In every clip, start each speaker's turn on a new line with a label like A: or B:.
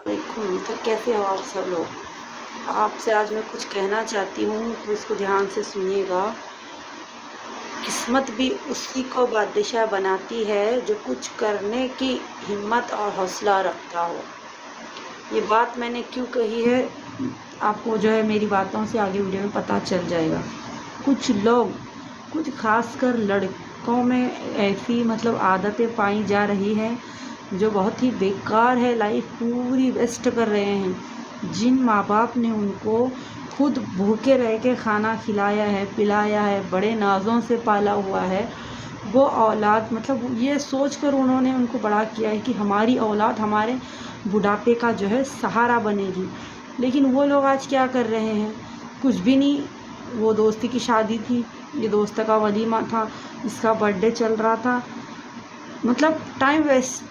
A: वालेकुम। तो कैसे हो आप सब लोग। आपसे आज मैं कुछ कहना चाहती हूँ तो इसको ध्यान से सुनिएगा। किस्मत भी उसी को बादशाह बनाती है जो कुछ करने की हिम्मत और हौसला रखता हो। ये बात मैंने क्यों कही है, आपको जो है मेरी बातों से आगे वीडियो में पता चल जाएगा। कुछ लोग, कुछ खासकर लड़कों में ऐसी आदतें पाई जा रही हैं जो बहुत ही बेकार है, लाइफ पूरी वेस्ट कर रहे हैं। जिन माँ बाप ने उनको खुद भूखे रह के खाना खिलाया है, पिलाया है, बड़े नाज़ों से पाला हुआ है, वो औलाद ये सोच कर उन्होंने उनको बड़ा किया है कि हमारी औलाद हमारे बुढ़ापे का जो है सहारा बनेगी। लेकिन वो लोग आज क्या कर रहे हैं, कुछ भी नहीं। वो दोस्ती की शादी थी, ये दोस्त का वलीमा था, इसका बर्थडे चल रहा था, टाइम वेस्ट,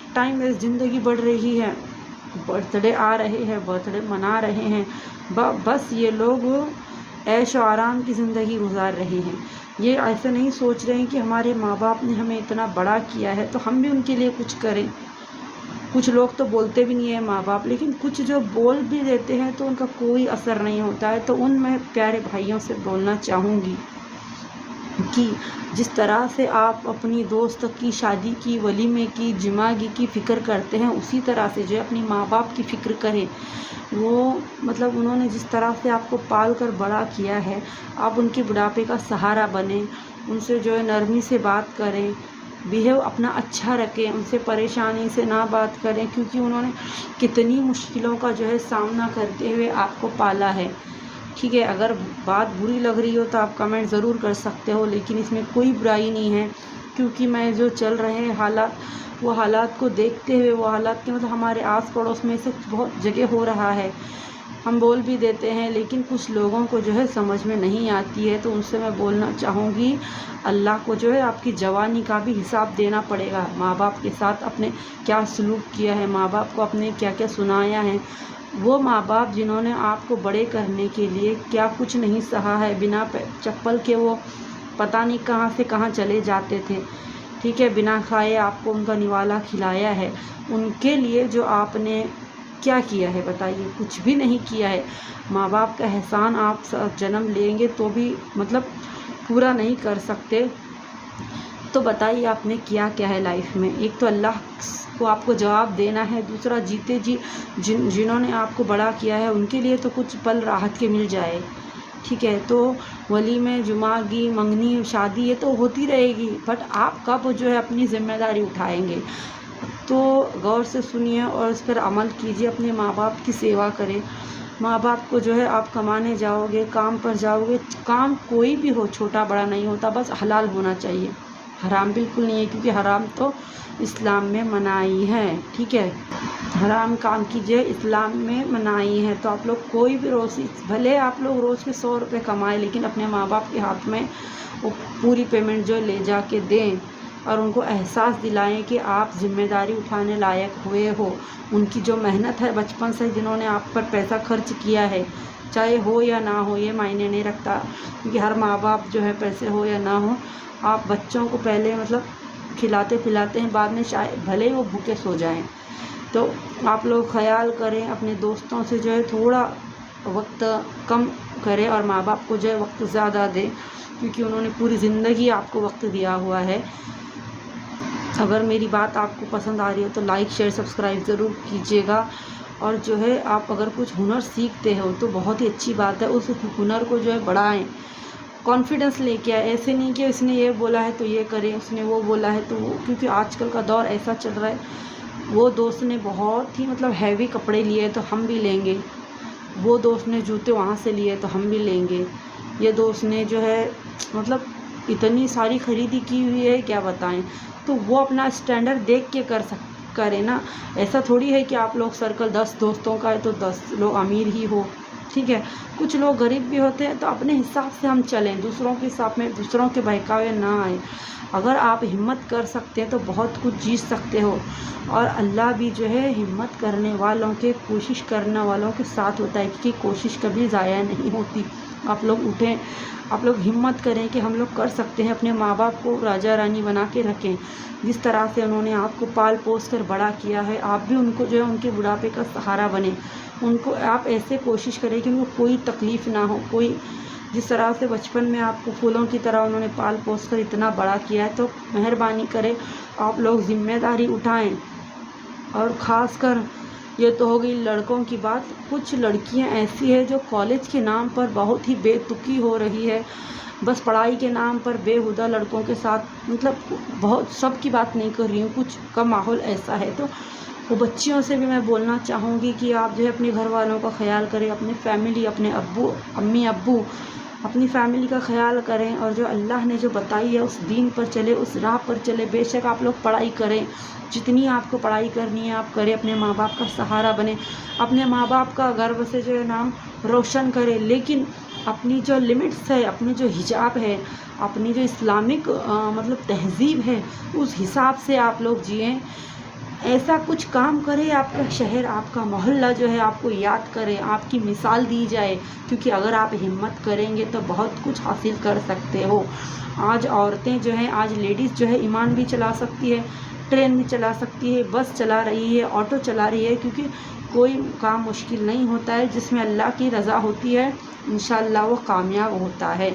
A: ज़िंदगी बढ़ रही है। बर्थडे आ रहे हैं, बर्थडे मना रहे हैं, बस ये लोग ऐश और आराम की ज़िंदगी गुजार रहे हैं। ये ऐसे नहीं सोच रहे हैं कि हमारे माँ बाप ने हमें इतना बड़ा किया है तो हम भी उनके लिए कुछ करें। कुछ लोग तो बोलते भी नहीं है माँ बाप, लेकिन कुछ जो बोल भी देते हैं तो उनका कोई असर नहीं होता है। तो उन मैं प्यारे भाइयों से बोलना चाहूँगी कि जिस तरह से आप अपनी दोस्त की शादी की, वलीमे की, जिमागी की फ़िक्र करते हैं, उसी तरह से जो है अपनी माँ बाप की फ़िक्र करें। वो उन्होंने जिस तरह से आपको पाल कर बड़ा किया है, आप उनके बुढ़ापे का सहारा बनें। उनसे जो है नरमी से बात करें, बिहेव अपना अच्छा रखें, उनसे परेशानी से ना बात करें, क्योंकि उन्होंने कितनी मुश्किलों का जो है सामना करते हुए आपको पाला है। ठीक है, अगर बात बुरी लग रही हो तो आप कमेंट ज़रूर कर सकते हो, लेकिन इसमें कोई बुराई नहीं है, क्योंकि मैं जो चल रहे हैं हालात, वो हालात को देखते हुए, वो हालात के हमारे आस पड़ोस में से बहुत जगह हो रहा है। हम बोल भी देते हैं, लेकिन कुछ लोगों को जो है समझ में नहीं आती है। तो उनसे मैं बोलना चाहूँगी, अल्लाह को जो है आपकी जवानी का भी हिसाब देना पड़ेगा। माँ बाप के साथ अपने क्या सलूक किया है, माँ बाप को अपने क्या क्या सुनाया है। वो माँ बाप जिन्होंने आपको बड़े करने के लिए क्या कुछ नहीं सहा है, बिना चप्पल के वो पता नहीं कहाँ से कहाँ चले जाते थे। ठीक है, बिना खाए आपको उनका निवाला खिलाया है। उनके लिए जो आपने क्या किया है बताइए, कुछ भी नहीं किया है। माँ बाप का एहसान आप जन्म लेंगे तो भी पूरा नहीं कर सकते। तो बताइए आपने किया क्या है लाइफ में। एक तो अल्लाह को आपको जवाब देना है, दूसरा जीते जी जिन्होंने आपको बड़ा किया है उनके लिए तो कुछ पल राहत के मिल जाए। ठीक है, तो वलीमे, जुमागी, मंगनी, शादी ये तो होती रहेगी, बट आप कब जो है अपनी ज़िम्मेदारी उठाएंगे। तो गौर से सुनिए और इस पर अमल कीजिए, अपने माँ बाप की सेवा करें। माँ बाप को जो है आप कमाने जाओगे, काम पर जाओगे, काम कोई भी हो, छोटा बड़ा नहीं होता, बस हलाल होना चाहिए, हराम बिल्कुल नहीं है, क्योंकि हराम तो इस्लाम में मनाही है। ठीक है, हराम काम कीजिए, इस्लाम में मनाही है। तो आप लोग कोई भी रोज़, भले आप लोग रोज़ के 100 रुपये कमाएं, लेकिन अपने माँ बाप के हाथ में वो पूरी पेमेंट जो ले जा के दें और उनको एहसास दिलाएं कि आप ज़िम्मेदारी उठाने लायक हुए हो। उनकी जो मेहनत है बचपन से, जिन्होंने आप पर पैसा खर्च किया है, चाहे हो या ना हो ये मायने नहीं रखता, क्योंकि हर माँ बाप जो है पैसे हो या ना हो, आप बच्चों को पहले खिलाते पिलाते हैं, बाद में चाहे भले ही वो भूखे सो जाएं। तो आप लोग ख्याल करें, अपने दोस्तों से जो है थोड़ा वक्त कम करें और माँ बाप को जो है वक्त ज़्यादा दें, क्योंकि उन्होंने पूरी ज़िंदगी आपको वक्त दिया हुआ है। अगर मेरी बात आपको पसंद आ रही हो तो लाइक, शेयर, सब्सक्राइब ज़रूर कीजिएगा। और जो है आप अगर कुछ हुनर सीखते हो तो बहुत ही अच्छी बात है, उस हुनर को जो है बढ़ाएं, कॉन्फिडेंस लेके आए। ऐसे नहीं कि इसने ये बोला है तो ये करें, उसने वो बोला है तो वो, क्योंकि आजकल का दौर ऐसा चल रहा है। वो दोस्त ने बहुत ही हैवी कपड़े लिए तो हम भी लेंगे, वो दोस्त ने जूते वहाँ से लिए तो हम भी लेंगे, ये दोस्त ने जो है इतनी सारी खरीदी की हुई है क्या बताएं। तो वो अपना स्टैंडर्ड देख के करें ना। ऐसा थोड़ी है कि आप लोग सर्कल 10 दोस्तों का है तो 10 लोग अमीर ही हो। ठीक है, कुछ लोग गरीब भी होते हैं। तो अपने हिसाब से हम चलें, दूसरों के हिसाब में, दूसरों के बहकावे ना आए। अगर आप हिम्मत कर सकते हैं तो बहुत कुछ जीत सकते हो, और अल्लाह भी जो है हिम्मत करने वालों के, कोशिश करने वालों के साथ होता है, क्योंकि कोशिश कभी ज़ाया नहीं होती। आप लोग उठें, आप लोग हिम्मत करें कि हम लोग कर सकते हैं, अपने माँ बाप को राजा रानी बना के रखें। जिस तरह से उन्होंने आपको पाल पोस कर बड़ा किया है, आप भी उनको जो है उनके बुढ़ापे का सहारा बने। उनको आप ऐसे कोशिश करें कि उनको कोई तकलीफ़ ना हो, कोई जिस तरह से बचपन में आपको फूलों की तरह उन्होंने पाल पोस कर इतना बड़ा किया है, तो मेहरबानी करें आप लोग ज़िम्मेदारी उठाएँ। और ख़ास कर ये तो हो गई लड़कों की बात। कुछ लड़कियां ऐसी है जो कॉलेज के नाम पर बहुत ही बेतुकी हो रही है, बस पढ़ाई के नाम पर बेहुदा लड़कों के साथ, मतलब बहुत सब की बात नहीं कर रही हूँ, कुछ का माहौल ऐसा है। तो वो बच्चियों से भी मैं बोलना चाहूँगी कि आप जो है अपने घर वालों का ख्याल करें, अपनी फैमिली, अपने अम्मी अब्बू, अपनी फैमिली का ख्याल करें, और जो अल्लाह ने जो बताई है उस दीन पर चले, उस राह पर चले। बेशक आप लोग पढ़ाई करें, जितनी आपको पढ़ाई करनी है आप करें, अपने माँ बाप का सहारा बने, अपने माँ बाप का गर्व से जो है नाम रोशन करें, लेकिन अपनी जो लिमिट्स है, अपनी जो हिजाब है, अपनी जो इस्लामिक मतलब तहज़ीब है, उस हिसाब से आप लोग जिएं। ऐसा कुछ काम करें, आपका शहर, आपका मोहल्ला जो है आपको याद करे, आपकी मिसाल दी जाए, क्योंकि अगर आप हिम्मत करेंगे तो बहुत कुछ हासिल कर सकते हो। आज औरतें जो हैं, आज लेडीज़ जो है ईमान भी चला सकती है, ट्रेन भी चला सकती है, बस चला रही है, ऑटो चला रही है, क्योंकि कोई काम मुश्किल नहीं होता है, जिसमें अल्लाह की रज़ा होती है इंशाअल्लाह वो कामयाब होता है।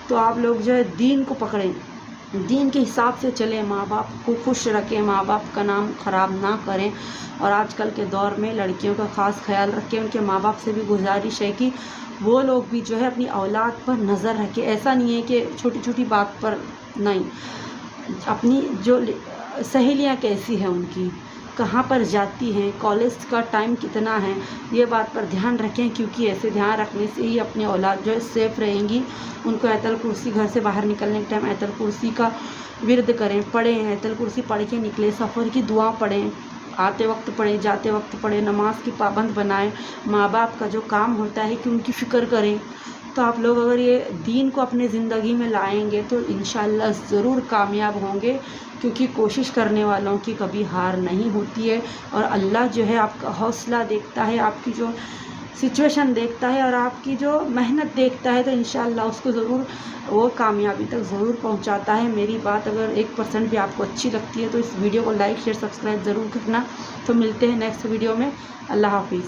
A: तो आप लोग जो है दीन को पकड़ें, दीन के हिसाब से चलें, माँ बाप को खुश रखें, माँ बाप का नाम ख़राब ना करें। और आजकल के दौर में लड़कियों का ख़ास ख्याल रखें। उनके माँ बाप से भी गुजारिश है कि वो लोग भी जो है अपनी औलाद पर नज़र रखें। ऐसा नहीं है कि छोटी छोटी बात पर नहीं, अपनी जो सहेलियाँ कैसी हैं उनकी, कहाँ पर जाती हैं, कॉलेज का टाइम कितना है, ये बात पर ध्यान रखें, क्योंकि ऐसे ध्यान रखने से ही अपनी औलाद जो है सेफ़ रहेंगी। उनको आयतल कुर्सी, घर से बाहर निकलने के टाइम आयतल कुर्सी का विर्द करें, पढ़ें, आयतल कुर्सी पढ़ के निकले, सफ़र की दुआ पढ़ें, आते वक्त पढ़ें, जाते वक्त पढ़ें, नमाज की पाबंद बनाएं। माँ बाप का जो काम होता है कि उनकी फ़िक्र करें। तो आप लोग अगर ये दीन को अपने ज़िंदगी में लाएंगे तो इंशाअल्लाह ज़रूर कामयाब होंगे, क्योंकि कोशिश करने वालों की कभी हार नहीं होती है। और अल्लाह जो है आपका हौसला देखता है, आपकी जो सिचुएशन देखता है और आपकी जो मेहनत देखता है, तो इंशाअल्लाह उसको ज़रूर वो कामयाबी तक ज़रूर पहुंचाता है। मेरी बात अगर 1% भी आपको अच्छी लगती है तो इस वीडियो को लाइक शेयर सब्सक्राइब ज़रूर करना। तो मिलते हैं नेक्स्ट वीडियो में। अल्लाह हाफिज़।